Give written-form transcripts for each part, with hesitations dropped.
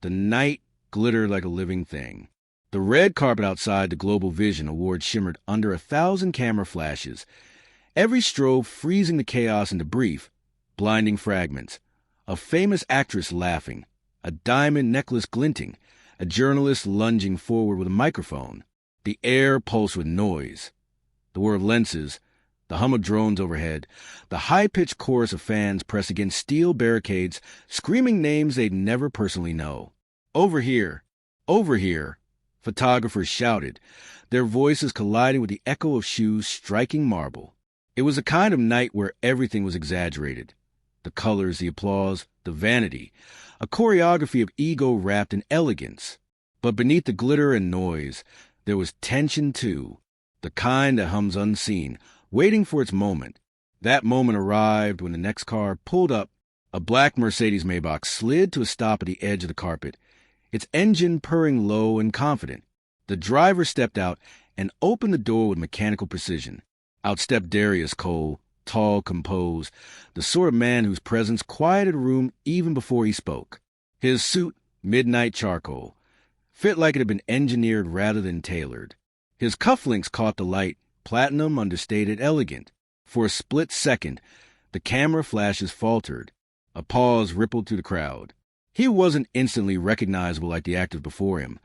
The night glittered like a living thing. The red carpet outside the Global Vision Award shimmered under 1,000 camera flashes, every strobe freezing the chaos into brief, blinding fragments. A famous actress laughing, a diamond necklace glinting, a journalist lunging forward with a microphone. The air pulsed with noise. The whir of lenses, the hum of drones overhead, the high-pitched chorus of fans pressed against steel barricades, screaming names they'd never personally know. Over here! Over here! Photographers shouted, their voices colliding with the echo of shoes striking marble. It was a kind of night where everything was exaggerated. The colors, the applause, the vanity, a choreography of ego wrapped in elegance. But beneath the glitter and noise, there was tension too, the kind that hums unseen, waiting for its moment. That moment arrived when the next car pulled up. A black Mercedes Maybach slid to a stop at the edge of the carpet, its engine purring low and confident. The driver stepped out and opened the door with mechanical precision. Out stepped Darius Cole, tall, composed, the sort of man whose presence quieted a room even before he spoke. His suit, midnight charcoal, fit like it had been engineered rather than tailored. His cufflinks caught the light, platinum, understated, elegant. For a split second, the camera flashes faltered. A pause rippled through the crowd. He wasn't instantly recognizable like the actors before him,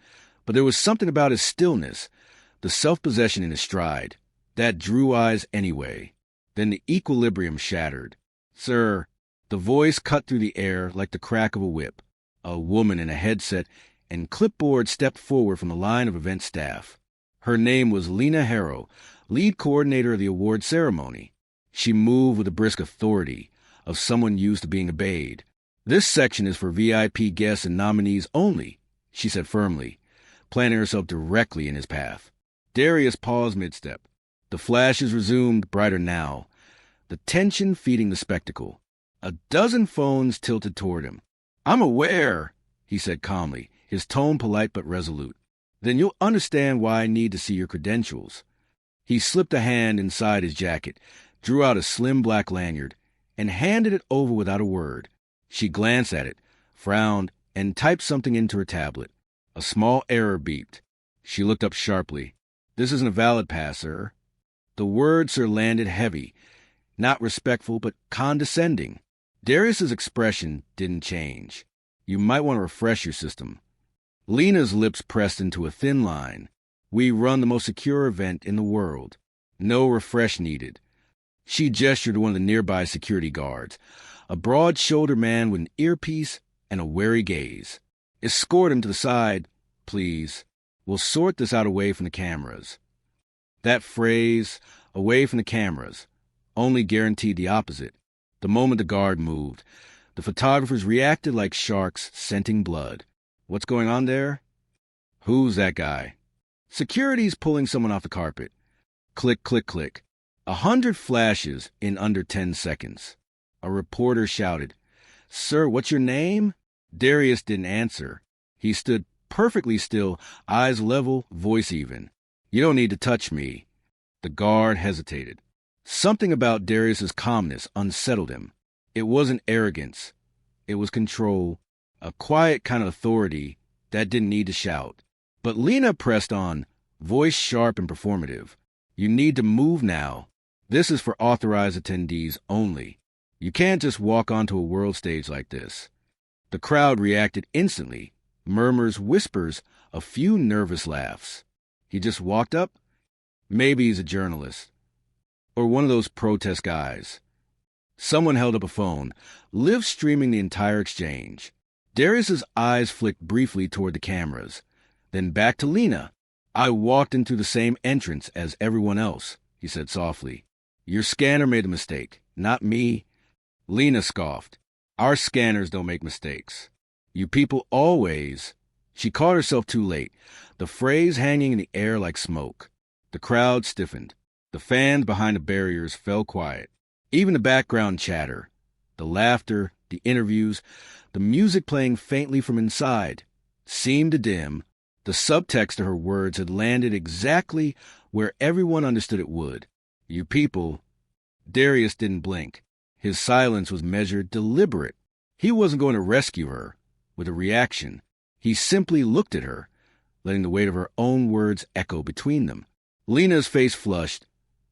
but there was something about his stillness, the self-possession in his stride, that drew eyes anyway. Then the equilibrium shattered. "Sir," the voice cut through the air like the crack of a whip. A woman in a headset and clipboard stepped forward from the line of event staff. Her name was Lena Harrow, lead coordinator of the award ceremony. She moved with the brisk authority of someone used to being obeyed. "This section is for VIP guests and nominees only," she said firmly, planting herself directly in his path. Darius paused mid-step. The flashes resumed, brighter now, the tension feeding the spectacle. A dozen phones tilted toward him. "I'm aware," he said calmly, his tone polite but resolute. "Then you'll understand why I need to see your credentials." He slipped a hand inside his jacket, drew out a slim black lanyard, and handed it over without a word. She glanced at it, frowned, and typed something into her tablet. A small error beeped. She looked up sharply. "This isn't a valid pass, sir." The word "sir" landed heavy, not respectful, but condescending. Darius's expression didn't change. "You might want to refresh your system." Lena's lips pressed into a thin line. "We run the most secure event in the world. No refresh needed." She gestured to one of the nearby security guards, a broad-shouldered man with an earpiece and a wary gaze. "Escort him to the side, please. We'll sort this out away from the cameras." That phrase, "away from the cameras," only guaranteed the opposite. The moment the guard moved, the photographers reacted like sharks scenting blood. "What's going on there?" "Who's that guy?" "Security's pulling someone off the carpet." Click, click, click. 100 flashes in under 10 seconds. A reporter shouted, "Sir, what's your name?" Darius didn't answer. He stood perfectly still, eyes level, voice even. "You don't need to touch me." The guard hesitated. Something about Darius's calmness unsettled him. It wasn't arrogance. It was control, a quiet kind of authority that didn't need to shout. But Lena pressed on, voice sharp and performative. "You need to move now. This is for authorized attendees only. You can't just walk onto a world stage like this." The crowd reacted instantly. Murmurs, whispers, a few nervous laughs. He just walked up? Maybe he's a journalist. Or one of those protest guys. Someone held up a phone, live streaming the entire exchange. Darius's eyes flicked briefly toward the cameras, then back to Lena. "I walked in through the same entrance as everyone else," he said softly. "Your scanner made a mistake, not me." Lena scoffed. "Our scanners don't make mistakes. You people always—" She caught herself too late, the phrase hanging in the air like smoke. The crowd stiffened. The fans behind the barriers fell quiet. Even the background chatter, the laughter, the interviews, the music playing faintly from inside, seemed to dim. The subtext of her words had landed exactly where everyone understood it would. "You people—" Darius didn't blink. His silence was measured, deliberate. He wasn't going to rescue her with a reaction. He simply looked at her, letting the weight of her own words echo between them. Lena's face flushed,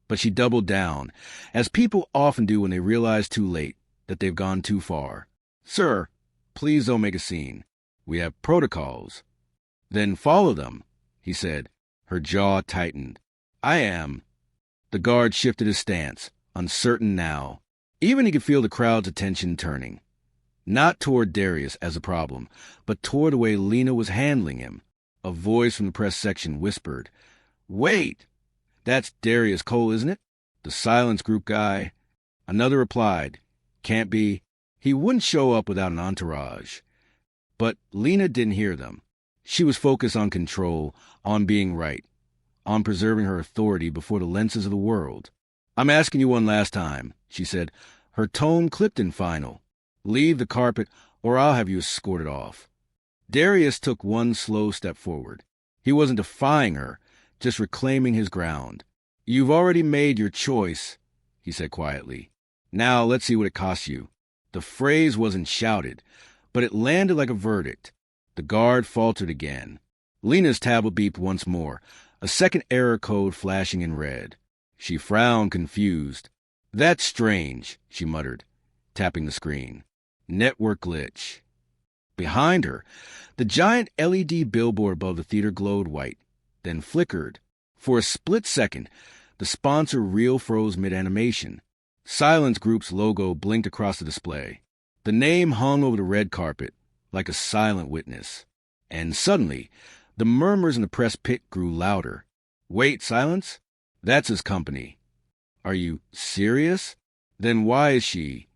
but she doubled down, as people often do when they realize too late that they've gone too far. "Sir, please don't make a scene. We have protocols." "Then follow them," he said. Her jaw tightened. "I am." The guard shifted his stance, uncertain now. Even he could feel the crowd's attention turning. Not toward Darius as a problem, but toward the way Lena was handling him. A voice from the press section whispered, "Wait! That's Darius Cole, isn't it? The Silence Group guy." Another replied, "Can't be. He wouldn't show up without an entourage." But Lena didn't hear them. She was focused on control, on being right, on preserving her authority before the lenses of the world. "I'm asking you one last time," she said, her tone clipped and final. "Leave the carpet, or I'll have you escorted off." Darius took one slow step forward. He wasn't defying her, just reclaiming his ground. "You've already made your choice," he said quietly. "Now let's see what it costs you." The phrase wasn't shouted, but it landed like a verdict. The guard faltered again. Lena's tablet beeped once more, a second error code flashing in red. She frowned, confused. "That's strange," she muttered, tapping the screen. "Network glitch." Behind her, the giant LED billboard above the theater glowed white, then flickered. For a split second, the sponsor reel froze mid-animation. Silence Group's logo blinked across the display. The name hung over the red carpet, like a silent witness. And suddenly, the murmurs in the press pit grew louder. "Wait, Silence? That's his company." "Are you serious? Then why is she—"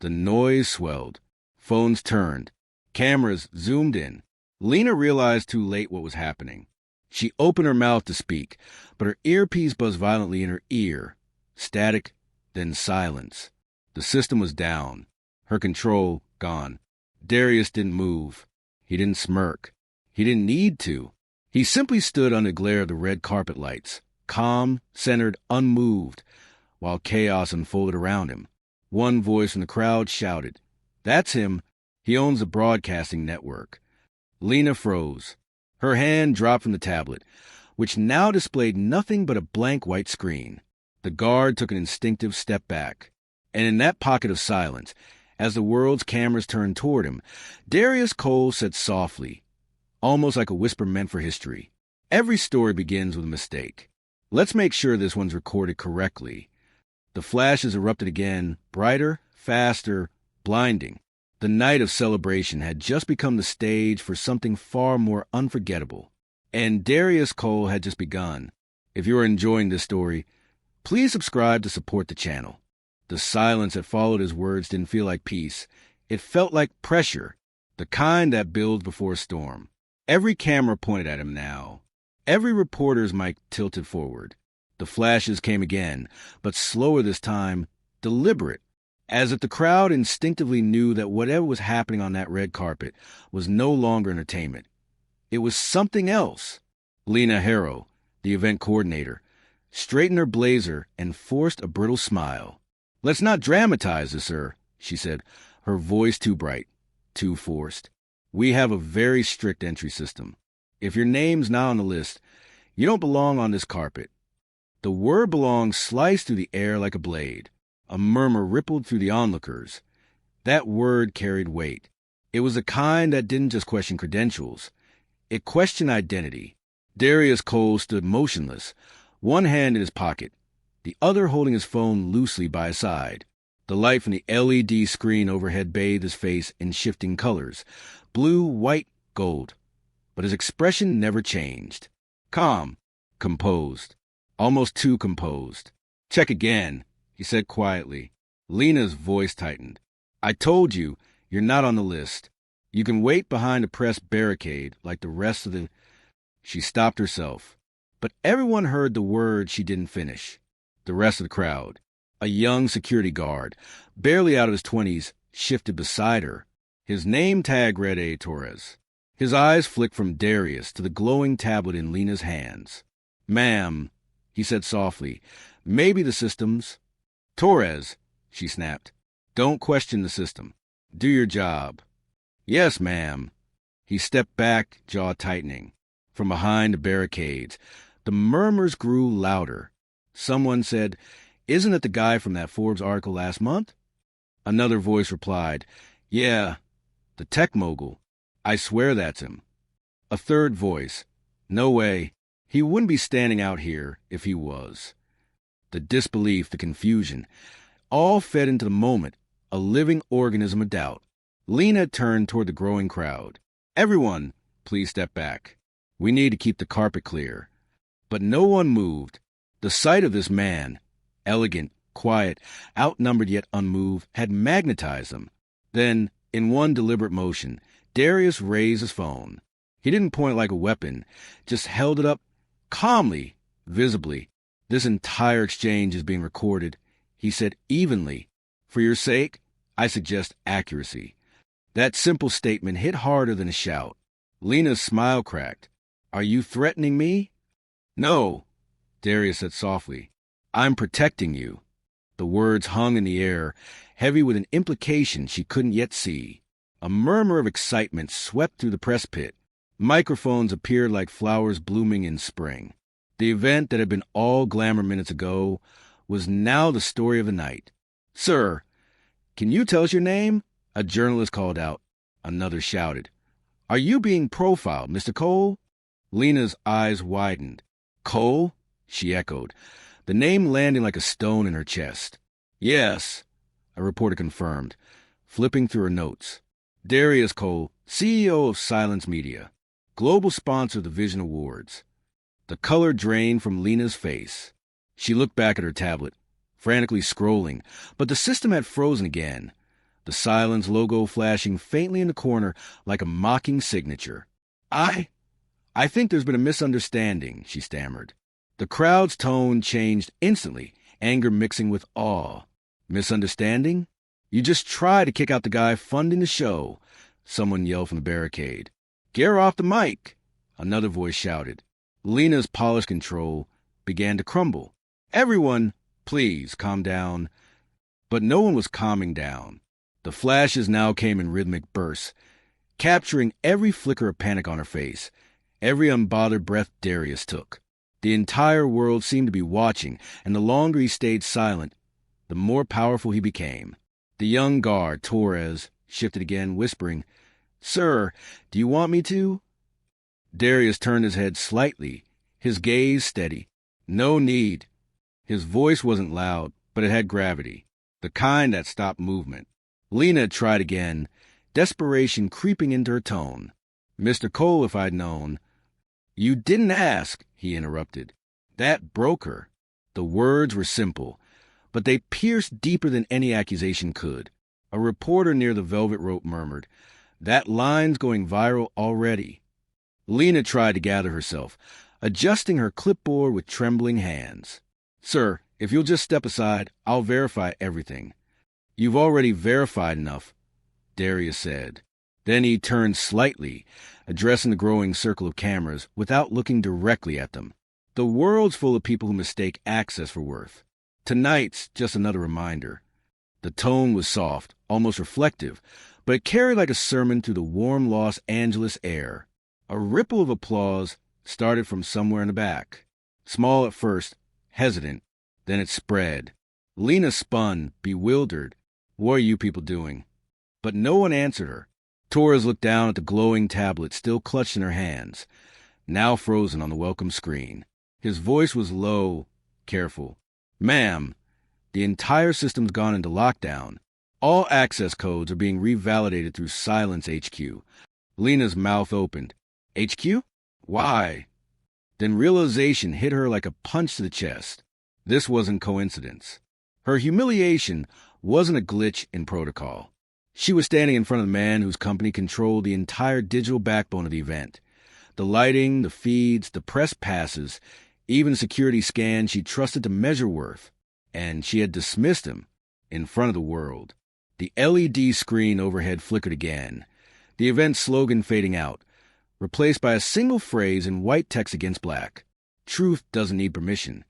The noise swelled. Phones turned. Cameras zoomed in. Lena realized too late what was happening. She opened her mouth to speak, but her earpiece buzzed violently in her ear. Static, then silence. The system was down. Her control gone. Darius didn't move. He didn't smirk. He didn't need to. He simply stood under the glare of the red carpet lights, calm, centered, unmoved, while chaos unfolded around him. One voice from the crowd shouted, "That's him. He owns a broadcasting network." Lena froze. Her hand dropped from the tablet, which now displayed nothing but a blank white screen. The guard took an instinctive step back. And in that pocket of silence, as the world's cameras turned toward him, Darius Cole said softly, almost like a whisper meant for history, "Every story begins with a mistake. Let's make sure this one's recorded correctly." The flashes erupted again, brighter, faster, blinding. The night of celebration had just become the stage for something far more unforgettable. And Darius Cole had just begun. If you're enjoying this story, please subscribe to support the channel. The silence that followed his words didn't feel like peace. It felt like pressure, the kind that builds before a storm. Every camera pointed at him now. Every reporter's mic tilted forward. The flashes came again, but slower this time, deliberate, as if the crowd instinctively knew that whatever was happening on that red carpet was no longer entertainment. It was something else. Lena Harrow, the event coordinator, straightened her blazer and forced a brittle smile. "Let's not dramatize this, sir," she said, her voice too bright, too forced. "We have a very strict entry system. If your name's not on the list, you don't belong on this carpet." The word "belong" sliced through the air like a blade. A murmur rippled through the onlookers. That word carried weight. It was the kind that didn't just question credentials. It questioned identity. Darius Cole stood motionless, one hand in his pocket, the other holding his phone loosely by his side. The light from the LED screen overhead bathed his face in shifting colors, blue, white, gold. But his expression never changed. Calm, composed, almost too composed. "Check again," he said quietly. Lena's voice tightened. "I told you, you're not on the list. You can wait behind a press barricade like the rest of the—" She stopped herself. But everyone heard the word she didn't finish. The rest of the crowd. A young security guard, barely out of his 20s, shifted beside her. His name tag read A. Torres. His eyes flicked from Darius to the glowing tablet in Lena's hands. "Ma'am," he said softly, "maybe the system's—" "Torres," she snapped, "don't question the system. Do your job." "Yes, ma'am." He stepped back, jaw tightening. From behind the barricades, the murmurs grew louder. Someone said, "Isn't it the guy from that Forbes article last month?" Another voice replied, "Yeah, the tech mogul. I swear that's him." A third voice, "No way. He wouldn't be standing out here if he was." The disbelief, the confusion, all fed into the moment, a living organism of doubt. Lena turned toward the growing crowd. "Everyone, please step back. We need to keep the carpet clear." But no one moved. The sight of this man, elegant, quiet, outnumbered yet unmoved, had magnetized them. Then, in one deliberate motion, Darius raised his phone. He didn't point like a weapon, just held it up calmly, visibly. "This entire exchange is being recorded," he said evenly. "For your sake, I suggest accuracy." That simple statement hit harder than a shout. Lena's smile cracked. "Are you threatening me?" "No," Darius said softly. "I'm protecting you." The words hung in the air, heavy with an implication she couldn't yet see. A murmur of excitement swept through the press pit. Microphones appeared like flowers blooming in spring. The event that had been all glamour minutes ago was now the story of the night. "Sir, can you tell us your name?" a journalist called out. Another shouted, "Are you being profiled, Mr. Cole?" Lena's eyes widened. "Cole?" she echoed, the name landing like a stone in her chest. "Yes," a reporter confirmed, flipping through her notes. "Darius Cole, CEO of Silence Media, global sponsor of the Vision Awards." The color drained from Lena's face. She looked back at her tablet, frantically scrolling, but the system had frozen again, the Silence logo flashing faintly in the corner like a mocking signature. I think there's been a misunderstanding," she stammered. The crowd's tone changed instantly, anger mixing with awe. "Misunderstanding? You just try to kick out the guy funding the show," someone yelled from the barricade. "Get her off the mic," another voice shouted. Lena's polished control began to crumble. "Everyone, please calm down." But no one was calming down. The flashes now came in rhythmic bursts, capturing every flicker of panic on her face, every unbothered breath Darius took. The entire world seemed to be watching, and the longer he stayed silent, the more powerful he became. The young guard, Torres, shifted again, whispering, "Sir, do you want me to?" Darius turned his head slightly, his gaze steady. "No need." His voice wasn't loud, but it had gravity, the kind that stopped movement. Lena tried again, desperation creeping into her tone. "Mr. Cole, if I'd known." "You didn't ask," he interrupted. That broke her. The words were simple, but they pierced deeper than any accusation could. A reporter near the velvet rope murmured, "That line's going viral already." Lena tried to gather herself, adjusting her clipboard with trembling hands. "Sir, if you'll just step aside, I'll verify everything." "You've already verified enough," Darius said. Then he turned slightly, addressing the growing circle of cameras without looking directly at them. "The world's full of people who mistake access for worth. Tonight's just another reminder." The tone was soft, almost reflective, but it carried like a sermon through the warm Los Angeles air. A ripple of applause started from somewhere in the back. Small at first, hesitant, then it spread. Lena spun, bewildered. "What are you people doing?" But no one answered her. Torres looked down at the glowing tablet still clutched in her hands, now frozen on the welcome screen. His voice was low, careful. "Ma'am, the entire system's gone into lockdown. All access codes are being revalidated through Silence HQ." Lena's mouth opened. "HQ? Why?" Then realization hit her like a punch to the chest. This wasn't coincidence. Her humiliation wasn't a glitch in protocol. She was standing in front of the man whose company controlled the entire digital backbone of the event. The lighting, the feeds, the press passes, even the security scans she trusted to measure worth. And she had dismissed him in front of the world. The LED screen overhead flickered again, the event slogan fading out, replaced by a single phrase in white text against black. "Truth doesn't need permission."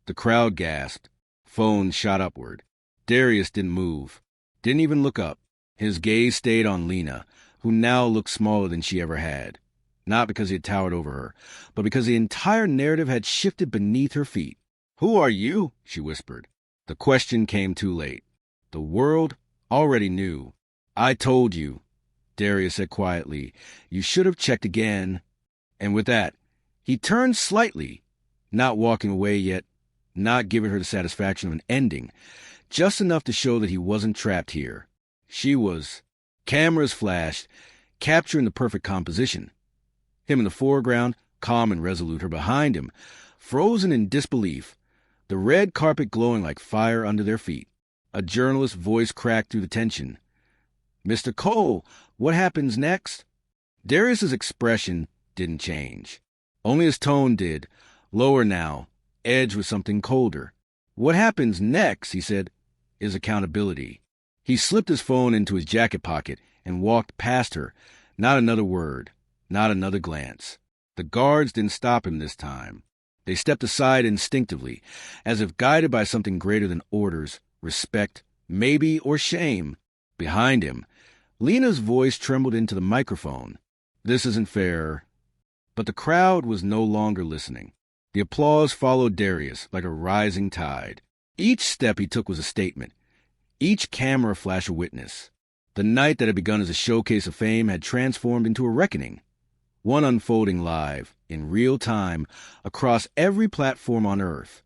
The crowd gasped. Phones shot upward. Darius didn't move, didn't even look up. His gaze stayed on Lena, who now looked smaller than she ever had. Not because he had towered over her, but because the entire narrative had shifted beneath her feet. "Who are you?" she whispered. The question came too late. The world already knew. "I told you," Darius said quietly. "You should have checked again." And with that, he turned slightly, not walking away yet, not giving her the satisfaction of an ending, just enough to show that he wasn't trapped here. She was. Cameras flashed, capturing the perfect composition. Him in the foreground, calm and resolute, her behind him, frozen in disbelief, the red carpet glowing like fire under their feet. A journalist's voice cracked through the tension. "Mr. Cole, what happens next?" Darius's expression didn't change. Only his tone did, lower now, edged with something colder. "What happens next," he said, "is accountability." He slipped his phone into his jacket pocket and walked past her, not another word, not another glance. The guards didn't stop him this time. They stepped aside instinctively, as if guided by something greater than orders, respect, maybe, or shame. Behind him, Lena's voice trembled into the microphone. "This isn't fair." But the crowd was no longer listening. The applause followed Darius like a rising tide. Each step he took was a statement. Each camera flash a witness. The night that had begun as a showcase of fame had transformed into a reckoning. One unfolding live, in real time, across every platform on Earth.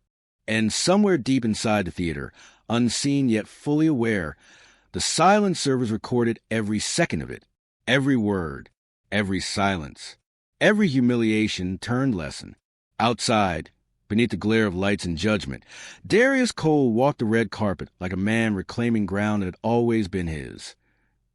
And somewhere deep inside the theater, unseen yet fully aware, the silent servers recorded every second of it. Every word. Every silence. Every humiliation turned lesson. Outside, beneath the glare of lights and judgment, Darius Cole walked the red carpet like a man reclaiming ground that had always been his.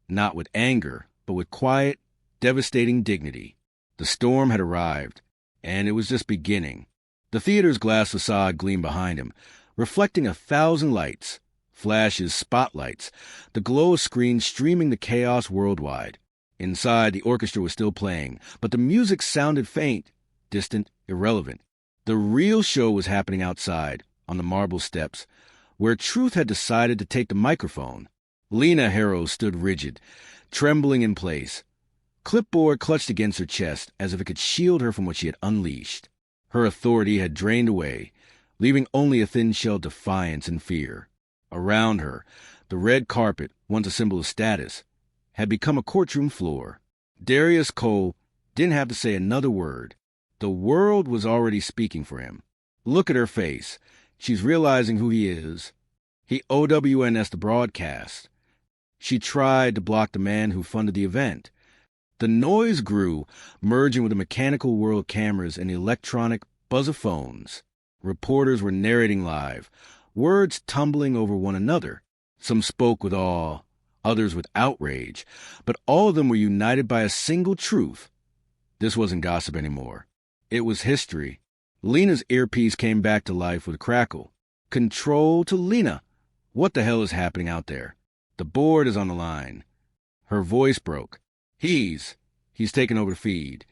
Not with anger, but with quiet, devastating dignity. The storm had arrived, and it was just beginning. The theater's glass facade gleamed behind him, reflecting 1,000 lights, flashes, spotlights, the glow of screens streaming the chaos worldwide. Inside, the orchestra was still playing, but the music sounded faint, distant, irrelevant. The real show was happening outside, on the marble steps, where truth had decided to take the microphone. Lena Harrow stood rigid, trembling in place. Clipboard clutched against her chest as if it could shield her from what she had unleashed. Her authority had drained away, leaving only a thin-shell defiance and fear. Around her, the red carpet, once a symbol of status, had become a courtroom floor. Darius Cole didn't have to say another word. The world was already speaking for him. Look at her face. She's realizing who he is. He OWNS the broadcast. She tried to block the man who funded the event. The noise grew, merging with the mechanical world cameras and the electronic buzz of phones. Reporters were narrating live, words tumbling over one another. Some spoke with awe, others with outrage, but all of them were united by a single truth. This wasn't gossip anymore. It was history. Lena's earpiece came back to life with a crackle. "Control to Lena. What the hell is happening out there? The board is on the line." Her voice broke. He's taken over the feed."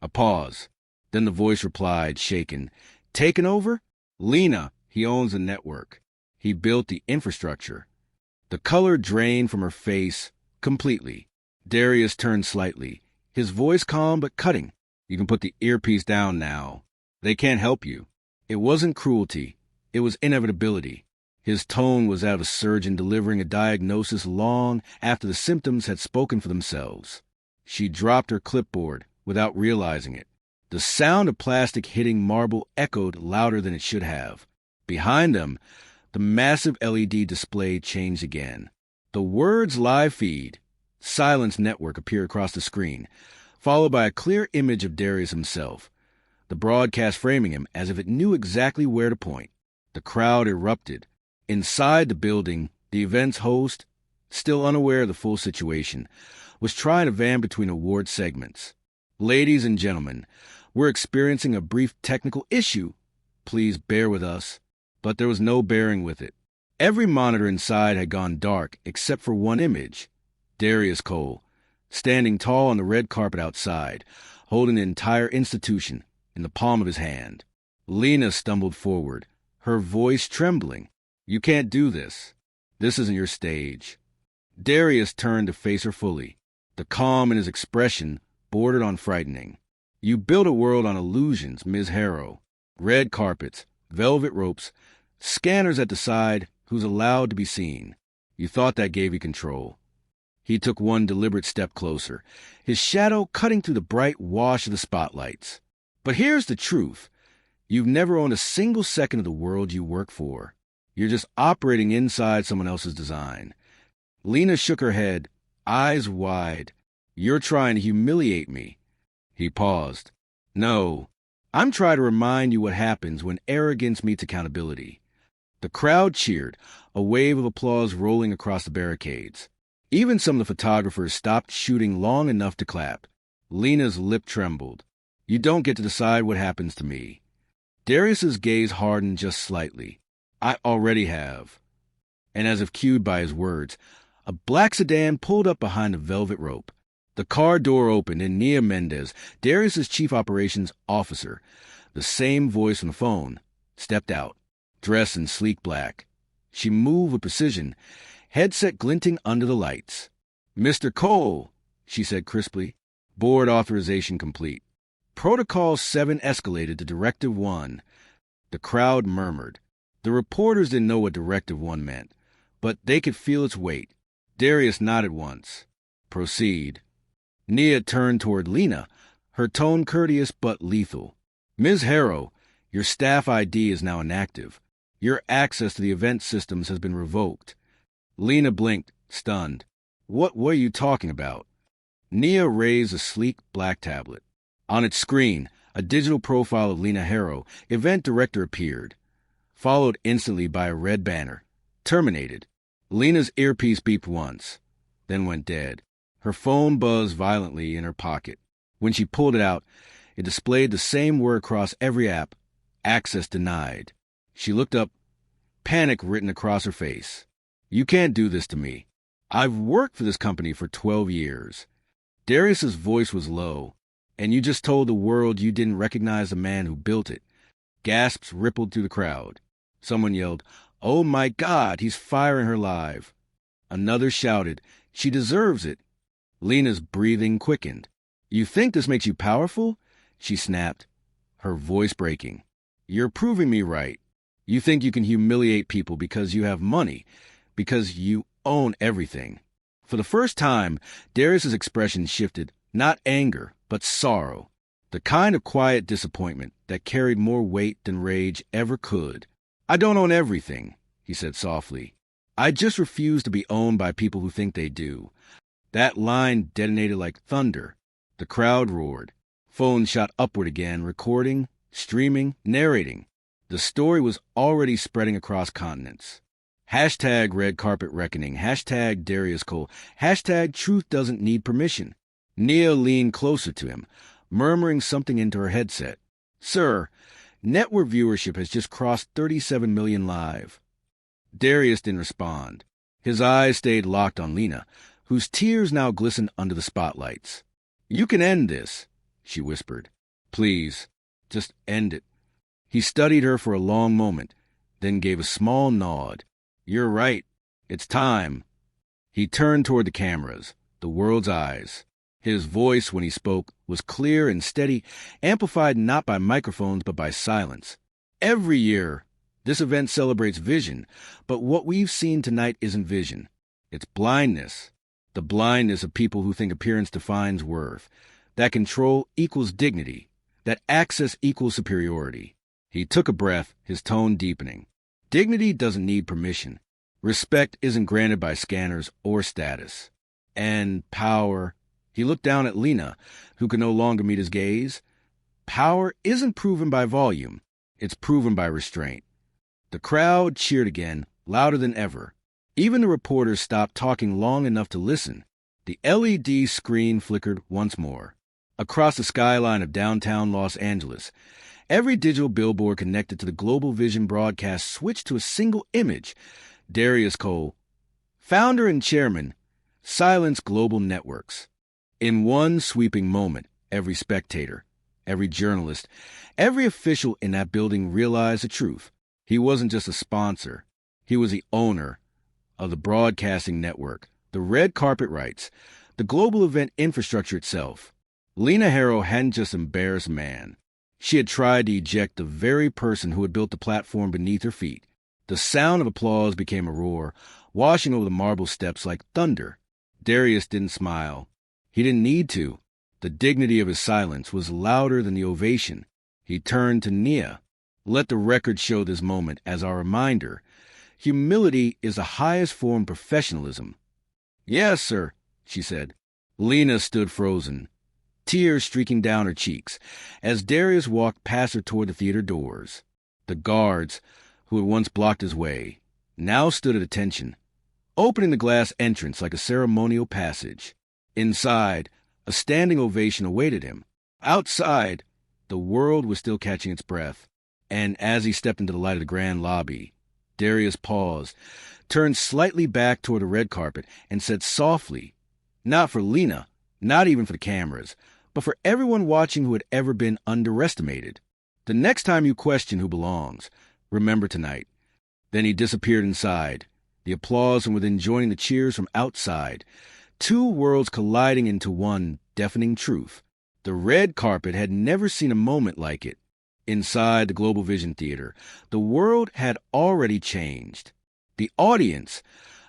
A pause. Then the voice replied, shaken. "Taken over? Lena, he owns the network. He built the infrastructure." The color drained from her face completely. Darius turned slightly, his voice calm but cutting. "You can put the earpiece down now. They can't help you." It wasn't cruelty. It was inevitability. His tone was that of a surgeon delivering a diagnosis long after the symptoms had spoken for themselves. She dropped her clipboard without realizing it. The sound of plastic hitting marble echoed louder than it should have. Behind them, the massive LED display changed again. The words "live feed," "silence network" appeared across the screen, followed by a clear image of Darius himself, the broadcast framing him as if it knew exactly where to point. The crowd erupted. Inside the building, the event's host, still unaware of the full situation, was trying to van between award segments. "Ladies and gentlemen, we're experiencing a brief technical issue. Please bear with us." But there was no bearing with it. Every monitor inside had gone dark except for one image. Darius Cole, standing tall on the red carpet outside, holding the entire institution in the palm of his hand. Lena stumbled forward, her voice trembling. "You can't do this. This isn't your stage." Darius turned to face her fully. The calm in his expression bordered on frightening. You built a world on illusions, Ms. Harrow. Red carpets, velvet ropes, scanners at the side who's allowed to be seen. You thought that gave you control. He took one deliberate step closer, his shadow cutting through the bright wash of the spotlights. But here's the truth. You've never owned a single second of the world you work for. You're just operating inside someone else's design. Lena shook her head, eyes wide. You're trying to humiliate me. He paused. No, I'm trying to remind you what happens when arrogance meets accountability. The crowd cheered, a wave of applause rolling across the barricades. Even some of the photographers stopped shooting long enough to clap. Lena's lip trembled. You don't get to decide what happens to me. Darius's gaze hardened just slightly. I already have. And as if cued by his words, a black sedan pulled up behind a velvet rope. The car door opened and Nia Mendez, Darius's chief operations officer, the same voice on the phone, stepped out, dressed in sleek black. She moved with precision, headset glinting under the lights. Mr. Cole, she said crisply, board authorization complete. Protocol 7 escalated to Directive 1. The crowd murmured. The reporters didn't know what Directive 1 meant, but they could feel its weight. Darius nodded once. Proceed. Nia turned toward Lena, her tone courteous but lethal. Ms. Harrow, your staff ID is now inactive. Your access to the event systems has been revoked. Lena blinked, stunned. What were you talking about? Nia raised a sleek black tablet. On its screen, a digital profile of Lena Harrow, event director, appeared, followed instantly by a red banner. Terminated. Lena's earpiece beeped once, then went dead. Her phone buzzed violently in her pocket. When she pulled it out, it displayed the same word across every app, access denied. She looked up, panic written across her face. You can't do this to me. I've worked for this company for 12 years. Darius's voice was low. And you just told the world you didn't recognize the man who built it. Gasps rippled through the crowd. Someone yelled, "Oh my God, he's firing her live." Another shouted, "She deserves it." Lena's breathing quickened. You think this makes you powerful? She snapped, her voice breaking. You're proving me right. You think you can humiliate people because you have money, because you own everything. For the first time, Darius's expression shifted, not anger, but sorrow, the kind of quiet disappointment that carried more weight than rage ever could. I don't own everything, he said softly. I just refuse to be owned by people who think they do. That line detonated like thunder. The crowd roared. Phones shot upward again, recording, streaming, narrating. The story was already spreading across continents. Hashtag Red Carpet Reckoning, hashtag Darius Cole, hashtag Truth Doesn't Need Permission. Nia leaned closer to him, murmuring something into her headset. Sir, network viewership has just crossed 37 million live. Darius didn't respond. His eyes stayed locked on Lena, whose tears now glistened under the spotlights. You can end this, she whispered. Please, just end it. He studied her for a long moment, then gave a small nod. You're right. It's time. He turned toward the cameras, the world's eyes. His voice, when he spoke, was clear and steady, amplified not by microphones but by silence. Every year, this event celebrates vision, but what we've seen tonight isn't vision. It's blindness. The blindness of people who think appearance defines worth, that control equals dignity, that access equals superiority. He took a breath, his tone deepening. Dignity doesn't need permission. Respect isn't granted by scanners or status. And power... He looked down at Lena, who could no longer meet his gaze. Power isn't proven by volume. It's proven by restraint. The crowd cheered again, louder than ever. Even the reporters stopped talking long enough to listen. The LED screen flickered once more. Across the skyline of downtown Los Angeles, every digital billboard connected to the Global Vision broadcast switched to a single image. Darius Cole, founder and chairman, Silence Global Networks. In one sweeping moment, every spectator, every journalist, every official in that building realized the truth. He wasn't just a sponsor. He was the owner of the broadcasting network, the red carpet rights, the global event infrastructure itself. Lena Harrow hadn't just embarrassed a man. She had tried to eject the very person who had built the platform beneath her feet. The sound of applause became a roar, washing over the marble steps like thunder. Darius didn't smile. He didn't need to. The dignity of his silence was louder than the ovation. He turned to Nia. Let the record show this moment as our reminder. Humility is the highest form of professionalism. Yes, sir, she said. Lena stood frozen, tears streaking down her cheeks, as Darius walked past her toward the theater doors. The guards, who had once blocked his way, now stood at attention, opening the glass entrance like a ceremonial passage. Inside, a standing ovation awaited him. Outside, the world was still catching its breath, and as he stepped into the light of the grand lobby, Darius paused, turned slightly back toward the red carpet, and said softly, not for Lena, not even for the cameras, but for everyone watching who had ever been underestimated. The next time you question who belongs, remember tonight. Then he disappeared inside, the applause from within joining the cheers from outside, two worlds colliding into one deafening truth. The red carpet had never seen a moment like it. Inside the Global Vision Theater, the world had already changed. The audience,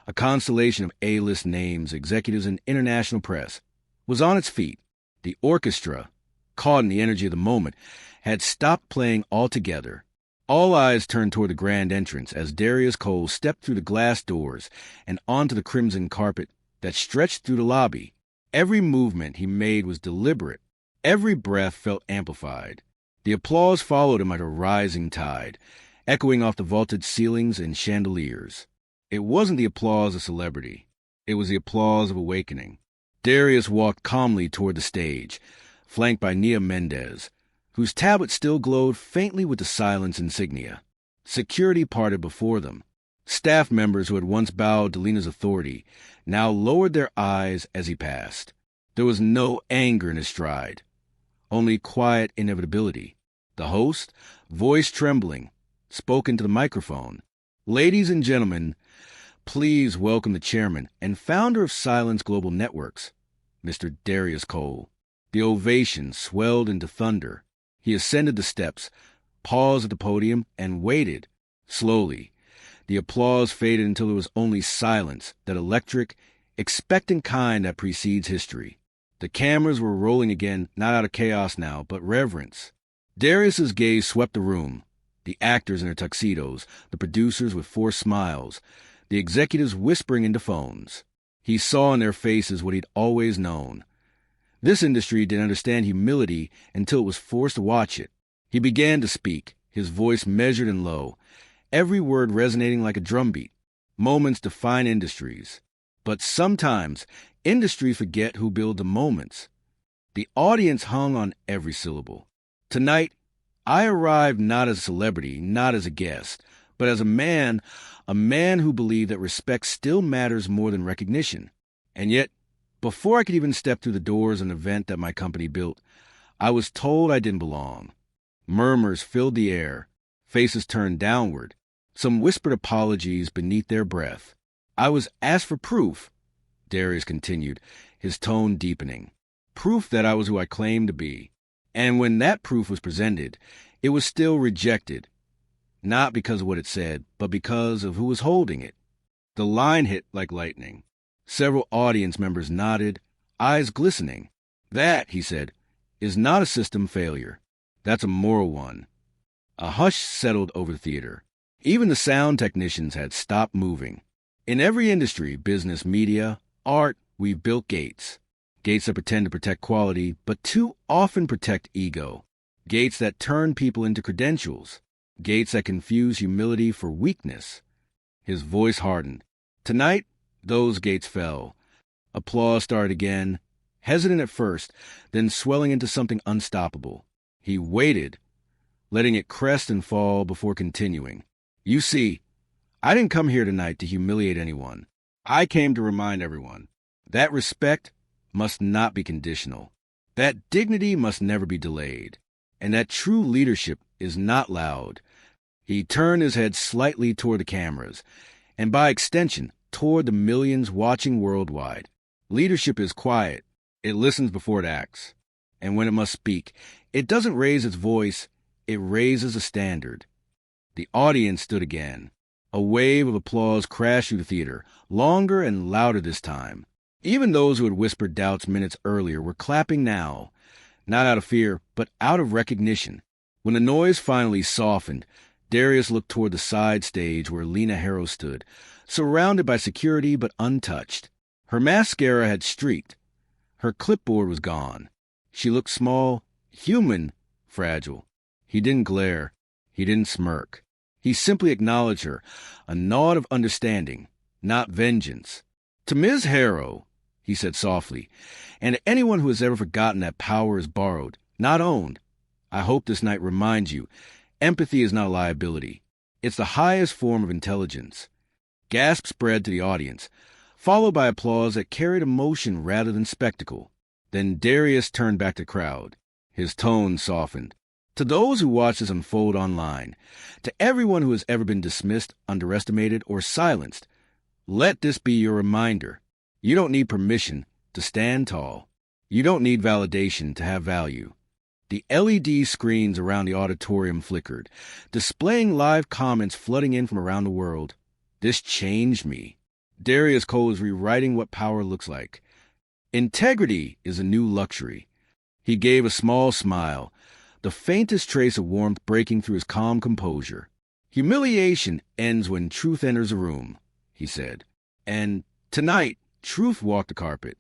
a constellation of A-list names, executives, and international press, was on its feet. The orchestra, caught in the energy of the moment, had stopped playing altogether. All eyes turned toward the grand entrance as Darius Cole stepped through the glass doors and onto the crimson carpet that stretched through the lobby. Every movement he made was deliberate. Every breath felt amplified. The applause followed him like a rising tide, echoing off the vaulted ceilings and chandeliers. It wasn't the applause of celebrity. It was the applause of awakening. Darius walked calmly toward the stage, flanked by Nia Mendez, whose tablet still glowed faintly with the silence insignia. Security parted before them. Staff members who had once bowed to Lena's authority now lowered their eyes as he passed. There was no anger in his stride, only quiet inevitability. The host, voice trembling, spoke into the microphone. Ladies and gentlemen, please welcome the chairman and founder of Silence Global Networks, Mr. Darius Cole. The ovation swelled into thunder. He ascended the steps, paused at the podium, and waited. Slowly, the applause faded until there was only silence, that electric, expectant kind that precedes history. The cameras were rolling again, not out of chaos now, but reverence. Darius's gaze swept the room. The actors in their tuxedos, the producers with forced smiles, the executives whispering into phones. He saw in their faces what he'd always known. This industry didn't understand humility until it was forced to watch it. He began to speak, his voice measured and low, every word resonating like a drumbeat. Moments define industries. But sometimes, industries forget who build the moments. The audience hung on every syllable. Tonight, I arrived not as a celebrity, not as a guest, but as a man who believed that respect still matters more than recognition. And yet, before I could even step through the doors of an event that my company built, I was told I didn't belong. Murmurs filled the air, faces turned downward, some whispered apologies beneath their breath. I was asked for proof, Darius continued, his tone deepening. Proof that I was who I claimed to be. And when that proof was presented, it was still rejected. Not because of what it said, but because of who was holding it. The line hit like lightning. Several audience members nodded, eyes glistening. That, he said, is not a system failure. That's a moral one. A hush settled over the theater. Even the sound technicians had stopped moving. In every industry, business, media, art, we've built gates. Gates that pretend to protect quality, but too often protect ego. Gates that turn people into credentials. Gates that confuse humility for weakness. His voice hardened. Tonight, those gates fell. Applause started again, hesitant at first, then swelling into something unstoppable. He waited, letting it crest and fall before continuing. You see, I didn't come here tonight to humiliate anyone. I came to remind everyone that respect must not be conditional, that dignity must never be delayed, and that true leadership is not loud. He turned his head slightly toward the cameras, and by extension, toward the millions watching worldwide. Leadership is quiet. It listens before it acts. And when it must speak, it doesn't raise its voice, it raises a standard. The audience stood again. A wave of applause crashed through the theater, longer and louder this time. Even those who had whispered doubts minutes earlier were clapping now, not out of fear, but out of recognition. When the noise finally softened, Darius looked toward the side stage where Lena Harrow stood, surrounded by security but untouched. Her mascara had streaked. Her clipboard was gone. She looked small, human, fragile. He didn't glare. He didn't smirk. He simply acknowledged her, a nod of understanding, not vengeance. "To Ms. Harrow," he said softly, "and to anyone who has ever forgotten that power is borrowed, not owned, I hope this night reminds you, empathy is not a liability. It's the highest form of intelligence." Gasps spread to the audience, followed by applause that carried emotion rather than spectacle. Then Darius turned back to the crowd. His tone softened. "To those who watch this unfold online, to everyone who has ever been dismissed, underestimated, or silenced, let this be your reminder. You don't need permission to stand tall. You don't need validation to have value." The LED screens around the auditorium flickered, displaying live comments flooding in from around the world. "This changed me." Darius Cole was rewriting what power looks like. Integrity is a new luxury. He gave a small smile, the faintest trace of warmth breaking through his calm composure. "Humiliation ends when truth enters a room," he said. And tonight, truth walked the carpet.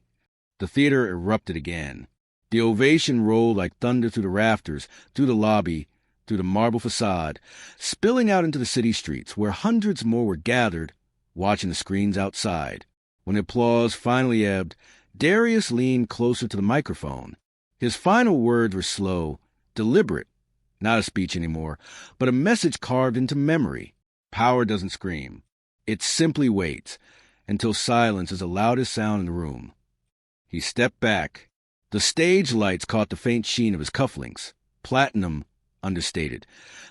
The theater erupted again. The ovation rolled like thunder through the rafters, through the lobby, through the marble facade, spilling out into the city streets, where hundreds more were gathered, watching the screens outside. When the applause finally ebbed, Darius leaned closer to the microphone. His final words were slow, deliberate, not a speech anymore, but a message carved into memory. Power doesn't scream. It simply waits until silence is the loudest sound in the room. He stepped back. The stage lights caught the faint sheen of his cufflinks, platinum, understated,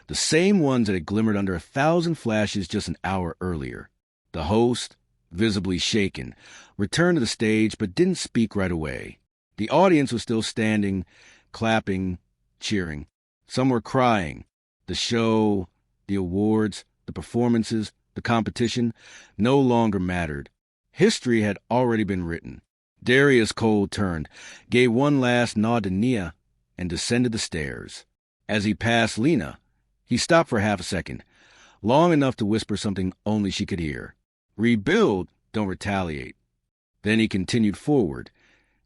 the same ones that had glimmered under 1,000 flashes just an hour earlier. The host, visibly shaken, returned to the stage but didn't speak right away. The audience was still standing, clapping, cheering. Some were crying. The show, the awards, the performances, the competition no longer mattered. History had already been written. Darius Cole turned, gave one last nod to Nia, and descended the stairs. As he passed Lena, he stopped for half a second, long enough to whisper something only she could hear. "Rebuild, don't retaliate." Then he continued forward,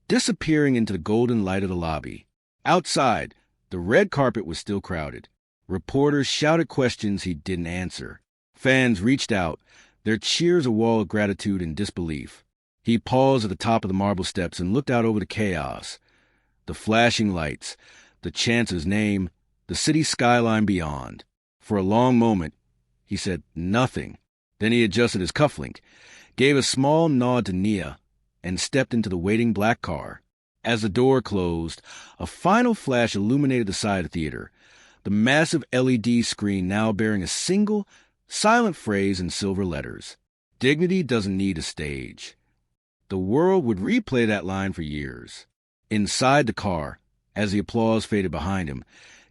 disappearing into the golden light of the lobby. Outside, the red carpet was still crowded. Reporters shouted questions he didn't answer. Fans reached out, their cheers a wall of gratitude and disbelief. He paused at the top of the marble steps and looked out over the chaos. The flashing lights, the chants of his name, the city skyline beyond. For a long moment, he said nothing. Then he adjusted his cufflink, gave a small nod to Nia, and stepped into the waiting black car. As the door closed, a final flash illuminated the side of the theater, the massive LED screen now bearing a single, silent phrase in silver letters. "Dignity doesn't need a stage." The world would replay that line for years. Inside the car, as the applause faded behind him,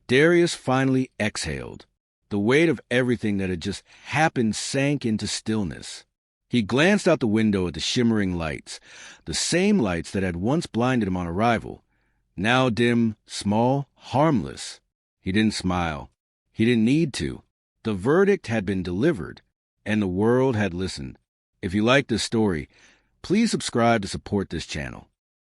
Darius finally exhaled. The weight of everything that had just happened sank into stillness. He glanced out the window at the shimmering lights, the same lights that had once blinded him on arrival, now dim, small, harmless. He didn't smile. He didn't need to. The verdict had been delivered, and the world had listened. If you like this story, please subscribe to support this channel.